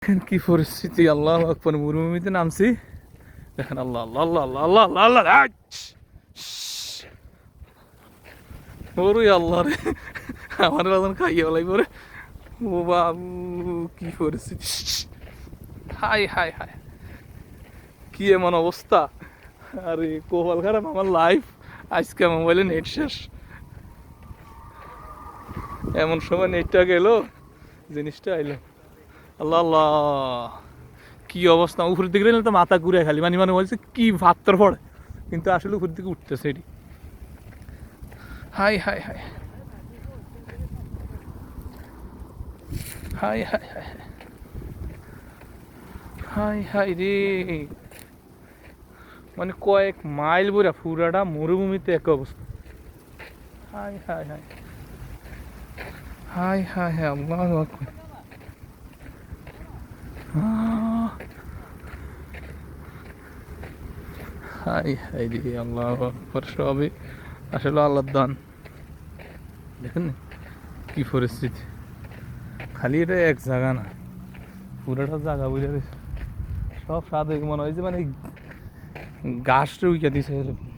কি পরিস্থিতি! আল্লাহ আকবার, মরুভূমিতে নামছি। দেখেন, আল্লাহ আল্লাহ আল্লাহ আল্লাহ আল্লাহ আল্লাহ আল্লাহ ওরে আল্লাহ রে, আমার বাজন খাইয়ে বলাই পরে। ও বাবু, কি পরিস্থিতি! হাই হাই হাই, কি এমন অবস্থা! আরে কোপাল খারাপ আমার লাইফ। আজকে মোবাইলে নেট শেষ, এমন সময় নেটটা গেল, জিনিসটা আইলো। আল্লাহ আল্লাহ, কি অবস্থা! উপরের দিকে গেলে তো মাথা ঘুরে, খালি মানে মানে বলছে কি ভাত্তর পড়ে, কিন্তু আসলে উপরের দিকে উঠতেছে এটি। High high high high high high high high রে, মানে কয়েক মাইল পুরা পুরাটা মরুভূমিতে এক অবস্থা। High high high high high high, আল্লাহু আকবার। হাই হাই রে, আল্লাহু আকবার। সবই আসলে আল্লাহর দান। দেখেন না কি পরিস্থিতি! খালি এটা এক জায়গা না, পুরাটা জায়গা বুঝে গেছে। সব স্বাদ মনে হয় যে মানে ঘাস উইকা দিছে এরকম।